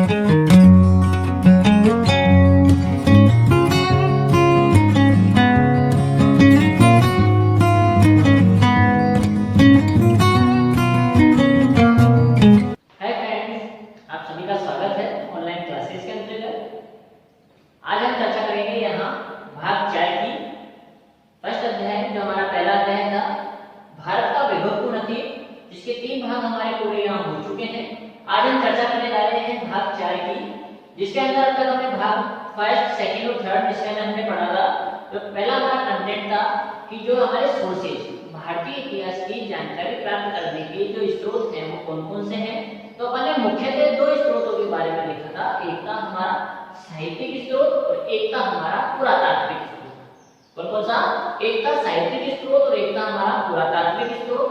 आज हम चर्चा करेंगे यहाँ भाग 4 की। फर्स्ट अध्याय जो हमारा पहला अध्याय था भारत का वैभवपूर्ण अतीत, जिसके 3 भाग हमारे पूरे यहाँ हो चुके हैं। आज हम चर्चा करने जा रहे हैं भाग 4 की, जिसके अंदर अब तक हमने भाग फर्स्ट, सेकंड और थर्ड, जिसके अंदर हमने पढ़ा था। तो पहला हमारा कंटेंट था कि जो हमारे सोर्सेज, भारतीय इतिहास की जानकारी प्राप्त करने के जो स्रोत हैं वो कौन कौन से हैं। तो अपन ने मुख्यतः 2 स्रोतों के बारे में लिखा था, एक था हमारा साहित्यिक स्रोत और एक था हमारा पुरातात्विक स्रोत। कौन कौन सा? एक था साहित्यिक स्रोत और एक था हमारा पुरातात्विक स्रोत।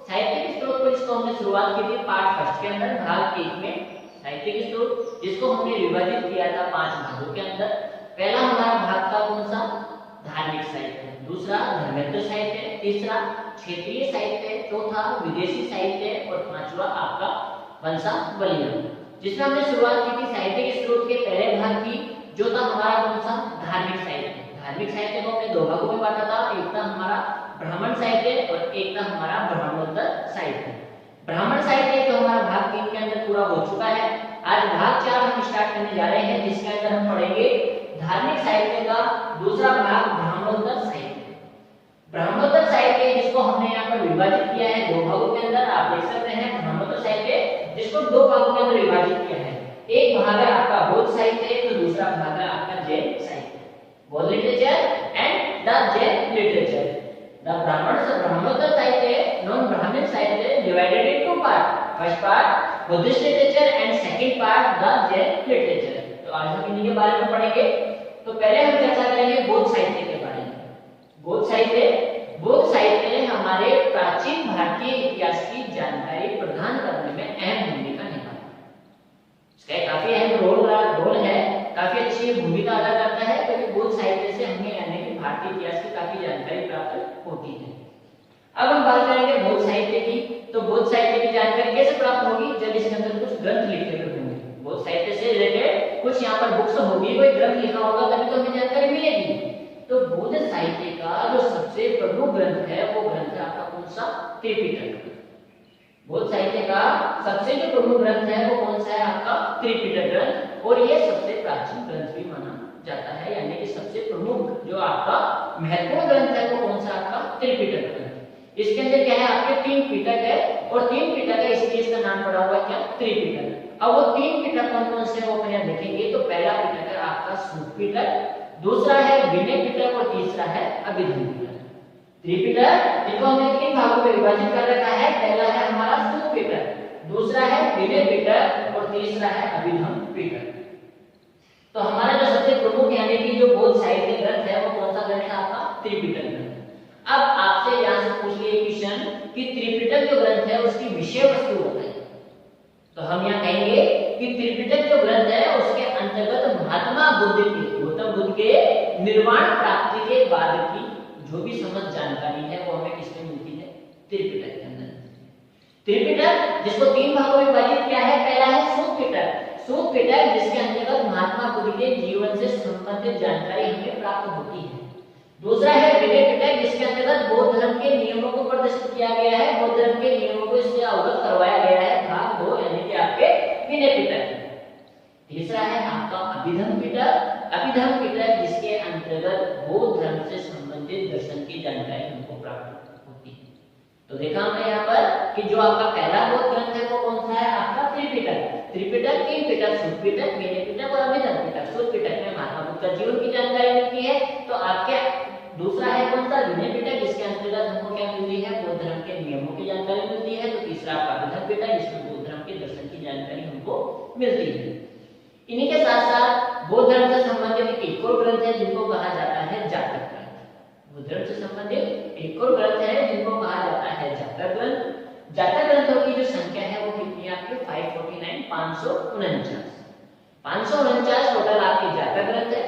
साहित्यिक स्रोत को जिसको हमने शुरुआत की थी पार्ट फर्स्ट के अंदर भाग 1 में, साहित्यिक स्रोत जिसको हमने विभाजित किया था 5 भागों के अंदर। पहला हमारा भाग था कौन सा? धार्मिक साहित्य, दूसरा धर्मेंद्र साहित्य, तीसरा क्षेत्रीय साहित्य, चौथा विदेशी साहित्य और पांचवा आपका वंशावलियां, जिसमें हमने शुरुआत की थी साहित्यिक स्रोत के पहले भाग की, जो था हमारा कौन सा? धार्मिक साहित्य। धार्मिक साहित्य को हमने 2 भागों में बांटा था, एक था हमारा ब्राह्मण साहित्य और एक था हमारा ब्राह्मणोत्तर साहित्य। ब्राह्मण साहित्य जो हमारा भाग 3 के अंदर पूरा हो चुका है। आज भाग 4 हम स्टार्ट करने जा रहे हैं, जिसके अंदर हम पढ़ेंगे धार्मिक साहित्य का दूसरा भाग ब्राह्मणोत्तर साहित्य। ब्राह्मणोत्तर साहित्य जिसको हमने यहाँ पर विभाजित किया है 2 भागों के अंदर, आप देख सकते हैं ब्राह्मणोत्तर साहित्य जिसको 2 भागों के अंदर विभाजित किया है। एक भाग है आपका बौद्ध साहित्य, तो दूसरा भाग है आपका जैन साहित्य, बौद्ध literature and the Jain literature. The ब्राह्मणोत्तर साहित्य नॉन ब्राह्मण साहित्य divided in 2 part, first part Buddhist literature and second part the Jain literature. तो आज हम इन्हीं के बारे में पढ़ेंगे। तो पहले हम चर्चा करेंगे बौद्ध साहित्य के बारे में। बौद्ध साहित्य हमारे प्राचीन भारतीय इतिहास की जानकारी प्रदान करने में अहम भूमिका निभाता है। इसका काफी अहम रोल है, काफी अच्छी भूमिका अदा करता है, क्योंकि बौद्ध साहित्य से हमें यानी कि भारतीय इतिहास की काफी जानकारी प्राप्त होती है। अब हम बात करेंगे बौद्ध साहित्य की। तो बौद्ध साहित्य की जानकारी कैसे प्राप्त होगी? जब इसके अंदर कुछ ग्रंथ लिखे हुए होंगे, बौद्ध साहित्य से रिलेटेड कुछ यहाँ पर बुक्स होगी, कोई ग्रंथ लिखा होगा, तभी तो हमें जानकारी मिलेगी। तो बौद्ध साहित्य का जो सबसे प्रमुख ग्रंथ है वो ग्रंथ है आपका कौन सा? त्रिपिटक। बौद्ध साहित्य का सबसे जो प्रमुख ग्रंथ है वो कौन सा है? आपका त्रिपिटक ग्रंथ। और ये सबसे प्राचीन ग्रंथ भी माना जाता है, यानी कि सबसे प्रमुख जो आपका महत्वपूर्ण ग्रंथ है वो कौन सा? आपका त्रिपिटक ग्रंथ। इसके अंदर क्या है? आपके 3 पिटक है और 3 पिटक है, इसलिए इसका नाम पड़ा हुआ क्या? त्रिपिटक। अब वो 3 पिटक कौन कौन से वो अपन देखेंगे। तो पहला पिटक है आपका सूत पिटक, दूसरा है विनय पिटक और तीसरा है अभिधम्म पिटक। त्रिपिटक जिनको हमने 3 भागों में विभाजित कर रखा है, पहला है हमारा सूत पिटक, दूसरा है विनय पिटक और तीसरा है अभिधम्म पिटक। तो हमारा जो सबसे प्रमुख यानी कि जो बौद्ध साहित्य ग्रंथ है वो कौन सा ग्रंथ है? आपका त्रिपिटक ग्रंथ। अब आपसे यहाँ से पूछ लिया क्वेश्चन कि त्रिपिटक जो ग्रंथ है उसकी विषय वस्तु बताइए। तो हम यहाँ कहेंगे कि त्रिपिटक जो ग्रंथ है उसके अंतर्गत महात्मा बुद्ध की, गौतम बुद्ध के निर्वाण प्राप्ति के बाद की जो भी समझ जानकारी है वो हमें किसमें मिलती है? त्रिपिटक के अंदर। त्रिपिटक जिसको 3 भागों में विभाजित किया है, पहला है सूत पिटक। सूत पिटक जिसके अंतर्गत महात्मा बुद्ध के जीवन से संबंधित जानकारी हमें प्राप्त होती है। दूसरा है विनय पिटक जिसके अंतर्गत बौद्ध धर्म के नियमों को प्रदर्शित किया गया है, बौद्ध धर्म के नियमों को इससे अवगत करवाया गया है, भाग 2 यानी कि आपके विनय पिटक। तीसरा है आपका अभिधम्म पिटक। अभिधम्म पिटक जिसके अंतर्गत बौद्ध धर्म से संबंधित दर्शन की जानकारी हमको प्राप्त होती है। तो देखा हमने यहाँ पर कि जो आपका पहला बौद्ध ग्रंथ है वो कौन सा है? आपका त्रिपिटक। त्रिपिटक 3 पिटक, सूत पिटक, विनय पिटक और अभिधम्म पिटक। सूत पिटक में महात्मा बुद्ध का जीवन की जानकारी मिलती है। तो आपके दूसरा है कौन सा? विनय पिटक जिसके अंतर्गत हमको क्या मिलती है? बौद्ध धर्म के नियमों की जानकारी मिलती है। तो तीसरा आपका अभिधम्म पिटक जिसमें बौद्ध धर्म के दर्शन की जानकारी हमको मिलती है। इन्हीं के साथ साथ बौद्ध धर्म से संबंधित एक और ग्रंथ है जिनको कहा जाता है जातक ग्रंथ। बौद्ध धर्म से संबंधित एक और ग्रंथ है जिनको कहा जाता है जातक ग्रंथ। जातक ग्रंथों की जो संख्या है वो कितनी है? आपके 549, 549 टोटल आपके जातक ग्रंथ है।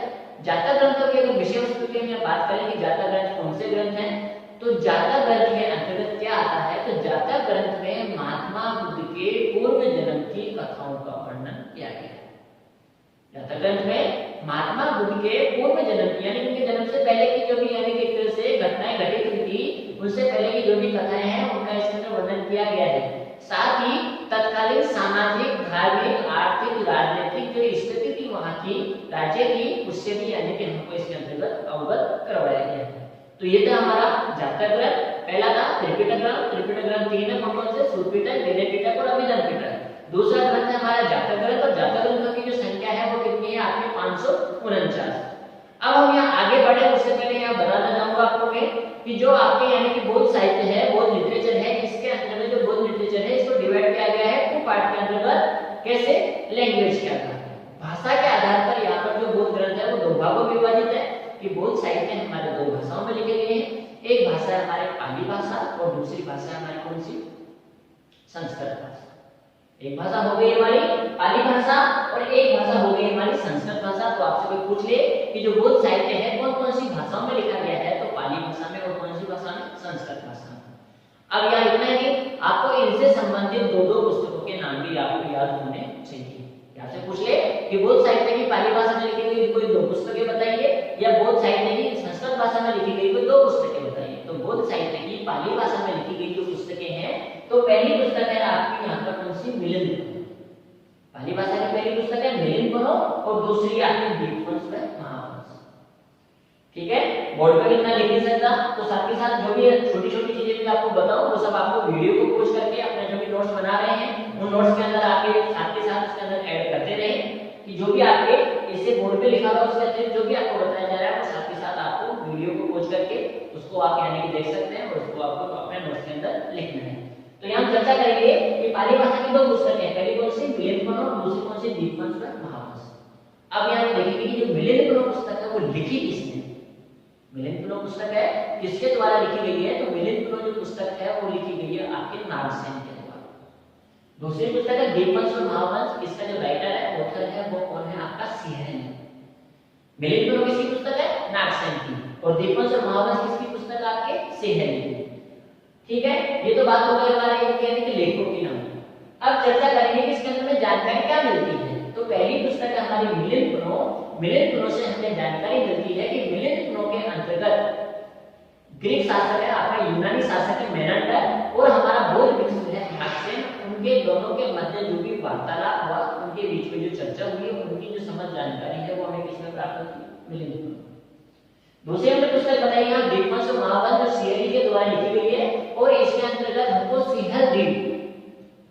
जातक ग्रंथों के अगर विषय वस्तु की हम बात करें कि जातक ग्रंथ कौन से ग्रंथ हैं, तो जातक ग्रंथ के अंतर्गत क्या आता है? तो जातक ग्रंथ में महात्मा बुद्ध के पूर्व जन्म की कथाओं का वर्णन किया गया है। जातक ग्रंथ में महात्मा बुद्ध के पूर्व जन्म की यानी उनके जन्म से पहले की जो भी यानी कि एक तरह से घटनाएं घटित हुई थी उनसे पहले की जो भी कथाएं हैं उनका इसके अंदर वर्णन किया गया है। साथ ही तत्कालीन सामाजिक, धार्मिक, आर्थिक, राजनीतिक जो स्थिति थी वहां की, राज्य की, उससे भी यानी कि हमको इसके अंतर्गत अवगत करवाया गया है। तो ये था हमारा जातक ग्रंथ। पहला था त्रिपिटक ग्रंथ। त्रिपिटक ग्रंथ तीन है, कौन से? सूत पिटक, वेद पिटक और अभिधर्म पिटक। दूसरा ग्रंथ है हमारा जातक ग्रंथ और जातक ग्रंथों की जो संख्या है वो कितनी है आपके 549। अब हम यहाँ आगे बढ़े उससे पहले यहाँ बताना चाहूंगा आपको कि जो आपके यानी कि बौद्ध साहित्य है, बौद्ध लिटरेचर है, इसके अंतर्गत जो बौद्ध लिटरेचर है इसको डिवाइड किया गया है टू पार्ट के अंतर्गत। कैसे? लैंग्वेज के आधार पर, भाषा के आधार पर यहाँ पर जो बौद्ध ग्रंथ है वो दो भागों में विभाजित है कि बौद्ध साहित्य हमारे दो भाषाओं में लिखे गए हैं। एक भाषा है हमारे पाली भाषा और दूसरी भाषा है हमारी कौन सी? संस्कृत भाषा। एक भाषा हो गई हमारी पाली भाषा और एक भाषा हो गई हमारी संस्कृत भाषा। तो आपसे कोई पूछ ले कि जो बौद्ध साहित्य है कौन कौन सी भाषाओं में लिखा गया है, तो पाली भाषा में और कौन सी भाषा में? संस्कृत भाषा में। अब यहाँ इतना है कि आपको इनसे संबंधित दो दो पुस्तकों के नाम भी आपको याद होने चाहिए। आपसे पूछ ले कि बौद्ध साहित्य की पाली भाषा में लिखी गई कोई दो पुस्तकें बताइए या बौद्ध साहित्य की संस्कृत भाषा में लिखी गई कोई दो पुस्तकें बताइए। तो बौद्ध साहित्य की पाली भाषा में लिखी गई जो पुस्तकें हैं, तो पहली पुस्तक है आपकी यहाँ पर कौन सी? मिलिंद। पाली भाषा की पहली पुस्तक है मिलिंद पन्नो और दूसरी आपकी दीपवंश में महावंश। ठीक है, बोर्ड पे इतना लिख नहीं सकता, तो साथ ही साथ जो भी छोटी छोटी चीजें भी आपको बताऊं वो सब आपको वीडियो को पॉज करके अपने जो भी नोट्स बना रहे हैं उन नोट्स के अंदर आपके साथ के साथ उसके अंदर ऐड करते रहे कि जो भी आपके इसे बोर्ड पे लिखा हुआ है उसके अंदर जो भी आपको बताया जा रहा है वो साथ के साथ आपको वीडियो को पॉज करके उसको आप यानी कि देख सकते हैं और उसको आपको अपने नोट्स के अंदर लिखना है। तो यहाँ चर्चा करेंगे कि पाली भाषा की दो पुस्तकें, पहली कौन सी? मिलिंद पन्नो, दूसरी कौन सी? दीपवंश में महावंश। अब यहाँ देखेंगे कि जो मिलिंद पन्नो पुस्तक है वो लिखी किसने? मिलिंद पन्नो पुस्तक है किसके द्वारा लिखी गई है? तो मिलिंद पन्नो जो पुस्तक है वो लिखी गई है आपके नागसेन के द्वारा। दूसरी पुस्तक है दीपवंश और महावंश, इसका जो राइटर है, ऑथर है वो कौन है? आपका सिंहन है। मिलिंद पन्नो किसकी पुस्तक है? नागसेन की। और दीपवंश और महावंश किसकी पुस्तक? आपके सिंहन की। ठीक है, ये तो बात हो गई हमारे यानी कि लेखकों की नाम। अब चर्चा करेंगे कि इसके अंदर में जानकारी क्या मिलती है। तो पहली पुस्तक है हमारी मिलिंद पन्नो। मिलिंद पन्नो से हमें जानकारी मिलती है कि मिलिंद पन्नो के अंतर्गत ग्रीक शासक है आपका, यूनानी शासक है मेनांडर और हमारा बौद्ध भिक्षु है नागसेन, उनके दोनों के मध्य जो भी वार्तालाप हुआ, उनके बीच में जो चर्चा हुई, उनकी जो समझ जानकारी है वो हमें किसमें प्राप्त होती? मिलिंद पन्नो। दूसरी हमने पुस्तक बताई यहाँ दीपवंश और महावंश जो सिंहन के द्वारा लिखी गई है और इसके अंतर्गत हमको सिंहल द्वीप,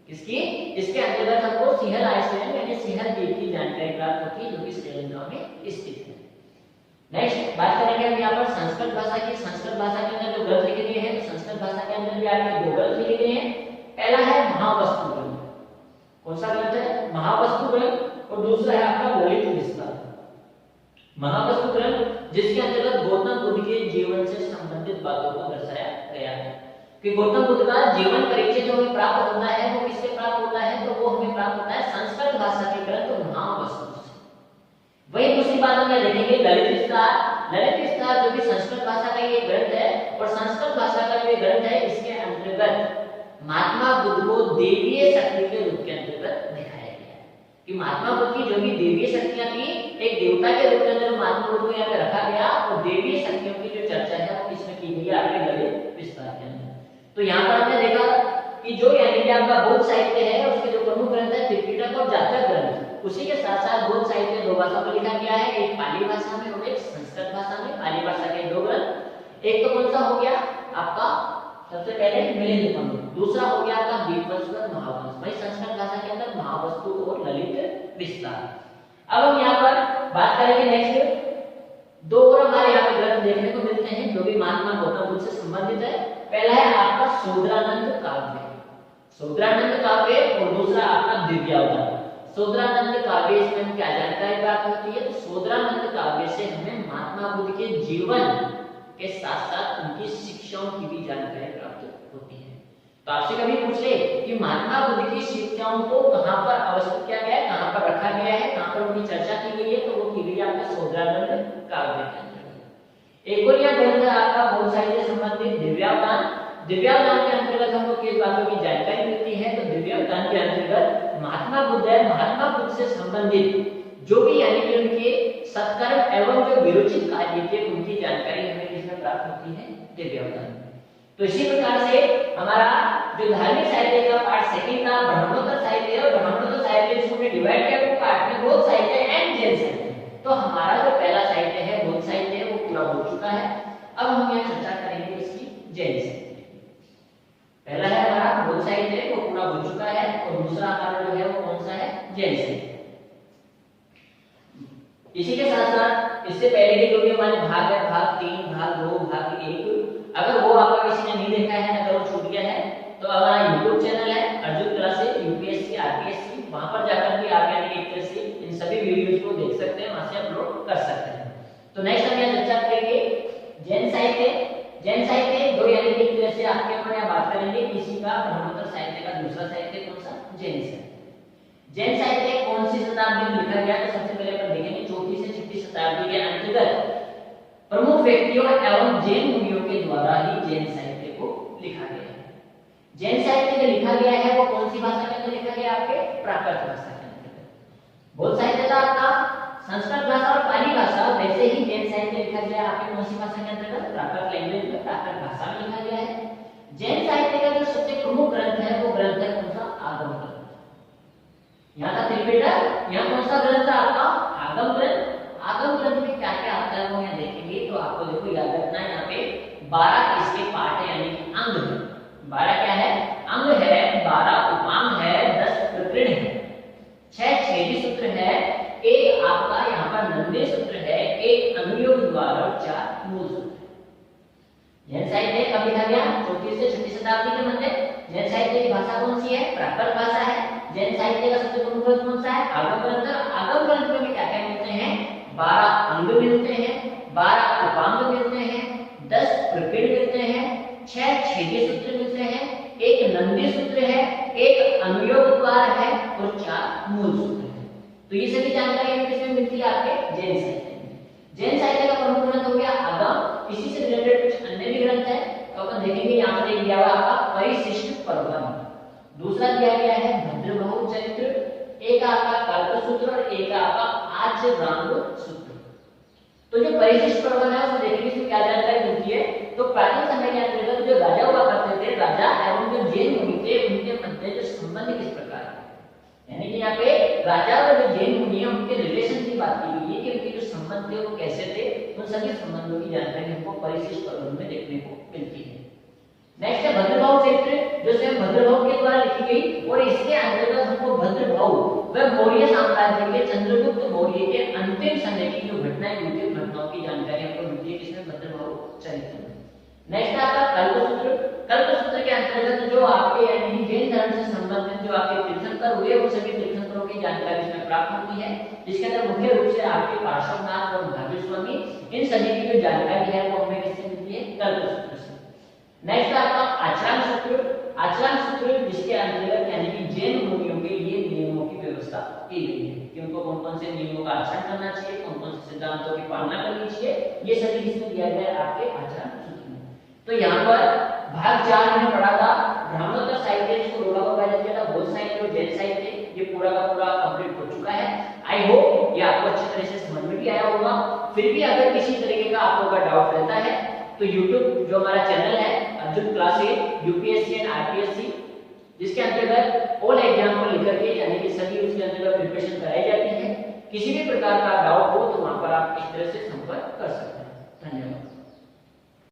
किसकी? इसके अंतर्गत हमको सिंहल आइलैंड यानी सिंहल द्वीप की जानकारी प्राप्त होती है जो कि श्रीलंका में स्थित है। नेक्स्ट बात करेंगे हम यहाँ पर संस्कृत भाषा की। संस्कृत भाषा के अंदर जो ग्रंथ लिखे गए हैं, संस्कृत भाषा के अंदर भी आपके दो ग्रंथ लिखे गए हैं। पहला है महावस्तु ग्रंथ। कौन सा ग्रंथ है? महावस्तु ग्रंथ। और दूसरा है आपका ललित विस्तार। महावस्तु ग्रंथ जिसके अंतर्गत गौतम बुद्ध के जीवन से संबंधित बातों को दर्शाया गया है कि गौतम बुद्ध का जीवन परिचय जो हमें प्राप्त होता है वो किससे प्राप्त होता है? तो वो हमें प्राप्त होता है संस्कृत भाषा के ग्रंथ महावस्तु से। वही दूसरी बात हम देखेंगे ललित विस्तार। ललित विस्तार जो कि संस्कृत भाषा का ये ग्रंथ है और संस्कृत भाषा का जो ग्रंथ है इसके अंतर्गत महात्मा बुद्ध को देवीय शक्ति के रूप के अंतर्गत दिखाया गया है कि महात्मा बुद्ध की जो भी देवीय शक्तियां थी, एक देवता के रूप के अंदर महात्मा बुद्ध को यहाँ पे रखा गया और देवीय शक्तियों की जो चर्चा है वो इसमें की गई है आपके ललित विस्तार के अंदर। तो यहाँ पर हमने देखा कि जो यानी कि आपका बौद्ध साहित्य है उसके जो प्रमुख ग्रंथ है त्रिपिटक और जातक ग्रंथ, उसी के साथ साथ बौद्ध साहित्य दो भाषाओं में लिखा गया है, एक पाली भाषा में और एक संस्कृत भाषा में। पाली भाषा के दो ग्रंथ, एक तो कौन सा हो गया आपका? सबसे पहले मिलिंद पन्नो, दूसरा हो गया आपका दीपवंश और महावंश। वही संस्कृत भाषा के अंदर महावस्तु और ललित विस्तार। अब हम यहाँ पर बात करेंगे नेक्स्ट दो और हमारे यहाँ पे ग्रंथ देखने को मिलते हैं जो भी महात्मा गौतम बुद्ध से संबंधित है। पहला है आपका शूद्रानंद काव्य, शूद्रानंद काव्य, और दूसरा आपका दिव्यावतार। शूद्रानंद काव्य इसमें हमें क्या जानकारी प्राप्त होती है? तो शूद्रानंद काव्य से हमें महात्मा बुद्ध के जीवन के साथ साथ उनकी शिक्षाओं की भी जानकारी प्राप्त होती है। तो आपसे कभी पूछ ले कि महात्मा बुद्ध की शिक्षाओं को कहां पर अवस्थित किया गया है, कहां पर रखा गया है, कहां पर उनकी चर्चा की गई है, तो वो की गई है आपके शूद्रानंद काव्य के अंतर्गत। एक और यह ग्रंथ है आपका बौद्ध साहित्य से संबंधित दिव्यावतार। दिव्यावतार के अंतर्गत हमको किस बातों की जानकारी मिलती है? तो दिव्यावतार के अंतर्गत महात्मा बुद्ध है, महात्मा बुद्ध से संबंधित जो भी यानी कि उनके सत्कर्म एवं जो विरोचित कार्य थे उनकी जानकारी हमें किसमें प्राप्त होती है, दिव्य अवतार में। तो इसी प्रकार से हमारा जो धार्मिक साहित्य का पार्ट सेकंड था ब्राह्मणोत्तर साहित्य, और ब्राह्मणोत्तर साहित्य जिसको हमने डिवाइड किया टू पार्ट में, बौद्ध साहित्य एंड जैन साहित्य। तो हमारा जो पहला साहित्य है बौद्ध साहित्य है वो पूरा हो चुका है। अब हम यहाँ चर्चा करेंगे इसकी जैन साहित्य। पहला है हमारा बौद्ध साहित्य वो पूरा हो चुका है, और दूसरा हमारा जो है वो कौन सा है, जैन साहित्य। इसी के साथ साथ इससे पहले के जो भी हमारे भाग है, भाग 3, भाग 2, भाग 1, अगर वो आपका किसी ने नहीं देखा है, अगर वो छूट गया है, तो हमारा YouTube चैनल है अर्जुन क्लासेस यूपीएससी आरपीएससी, वहां पर जाकर भी आप यानी एक तरह से इन सभी वीडियोस को देख सकते हैं, वहां से अपलोड कर सकते हैं। तो नेक्स्ट हम यहाँ चर्चा करेंगे जैन साहित्य। जैन साहित्य दो यानी कि एक तरह से आपके अपन यहाँ बात करेंगे किसी का ब्रह्मोत्तर साहित्य का दूसरा साहित्य कौन सा, जैन साहित्य। जैन साहित्य कौन सी शताब्दी में लिखा गया, तो सबसे पहले अपन देखेंगे 4वीं से 6वीं शताब्दी के अंतर्गत प्रमुख व्यक्तियों एवं जैन मुनियों के द्वारा ही जैन साहित्य को लिखा गया है। जैन साहित्य जो लिखा गया है वो कौन सी भाषा के अंदर लिखा गया, आपके प्राकृत भाषा के अंदर। बौद्ध साहित्य था आपका संस्कृत भाषा और पाली भाषा, वैसे ही जैन साहित्य लिखा गया आपके कौन सी भाषा के अंतर्गत, प्राकृत लैंग्वेज में, प्राकृत भाषा में लिखा गया है। जैन साहित्य का जो सबसे प्रमुख ग्रंथ है वो ग्रंथ है कौन सा, आगम ग्रंथ। यहाँ था त्रिपिटक, यहाँ कौन सा ग्रंथ है आपका, आगम ग्रंथ। आगम ग्रंथ में क्या क्या आता है वो यहाँ देखेंगे, तो आपको देखो याद रखना है यहाँ पे 12 इसके पाठ है यानी कि अंग है। 12 क्या है, अंग है, 12 उपांग है, 10 प्रकरण है, 6 छेदी सूत्र है, एक आपका यहाँ पर नंदे सूत्र है, एक अनुयोग द्वार और 4 मूल सूत्र। जैन साहित्य कब लिखा गया, 4वीं से 6वीं शताब्दी के मध्य। जैन साहित्य की भाषा कौन सी है, प्राकृत भाषा है। जैन साहित्य का सबसे प्रमुख ग्रंथ कौन सा है, आगम ग्रंथ। आगम ग्रंथ में क्या क्या मिलते हैं, 12 अंग मिलते हैं, 12 उपांग मिलते हैं, 10 प्रकरण मिलते हैं, 6 छेदी सूत्र मिलते हैं, एक नंदी सूत्र है, एक अनुयोग द्वार है और 4 मूल सूत्र है। तो ये सभी जानकारी किसमें मिलती है, आपके जैन साहित्य में। जैन साहित्य का प्रमुख ग्रंथ हो गया आगम। इसी से रिलेटेड कुछ अन्य भी ग्रंथ है, तो अपन देखेंगे। यहाँ पर एक दिया हुआ आपका परिशिष्ट पर्वन, दूसरा दिया गया है भद्रबाहु चरित्र, एक आपका कल्पसूत्र और एक आपका आचरांग सूत्र। तो जो परिशिष्ट पर्वन है उसमें देखेंगे इसमें क्या जानकारी मिलती है। तो प्राचीन समय के अंतर्गत जो राजा हुआ करते थे, राजा एवं जो जैन मुनि थे उनके मध्य जो संबंध किस प्रकार है, यानी कि यहाँ पे राजा और जो जैन मुनि है उनके रिलेशन की बात की गई है कि उनके जो संबंध थे वो कैसे थे। उन सभी संबंधों की जानकारी हमको परिशिष्ट पर्वन में देखने को मिलती है। नेक्स्ट है भद्रबाहु चरित्र, जो स्वयं भद्रबाहु के द्वारा लिखी गई, और इसके अंतर्गत हमको भद्रबाहु व मौर्य साम्राज्य के चंद्रगुप्त मौर्य के अंतिम समय की जो घटनाएं हुई थी घटनाओं की जानकारी हमको मिलती है किसमें, भद्रबाहु चरित्र में। नेक्स्ट आपका कल्पसूत्र। कल्पसूत्र के अंतर्गत जो आपके यानी जैन धर्म से संबंधित जो आपके तीर्थंकर हुए वो सभी तीर्थंकरों की जानकारी इसमें प्राप्त होती है, जिसके अंदर मुख्य रूप से आपके पार्श्वनाथ और महावीर स्वामी, इन सभी की जो जानकारी है वो हमें किससे मिलती है, कल्पसूत्र से। नेक्स्ट आपका आचरण सूत्र। आचरण सूत्र जिसके अंतर्गत यानी कि जैन मुनियों के लिए नियमों की व्यवस्था की गई है कि उनको कौन कौन से नियमों का आचरण करना चाहिए, कौन कौन से सिद्धांतों की पालना करनी चाहिए, ये सभी किसमें दिया गया है, आपके आचरण सूत्र में। तो यहाँ पर भाग 4 में पढ़ा था ब्राह्मणोत्तर साहित्य, जिसको रोला को पहले किया था, बौद्ध साहित्य और जैन साहित्य, ये पूरा का पूरा कंप्लीट हो चुका है। आई होप ये आपको अच्छी तरह से समझ में भी आया होगा। फिर भी अगर किसी तरीके का आप लोगों का डाउट रहता है तो YouTube जो हमारा चैनल है Arjun classes UPSC and RPSC, जिसके अंतर्गत ऑल एग्जाम को लेकर के यानी कि सभी उसके अंतर्गत प्रिपरेशन कराई जाती है। किसी भी प्रकार का डाउट हो तो वहां पर आप इस तरह से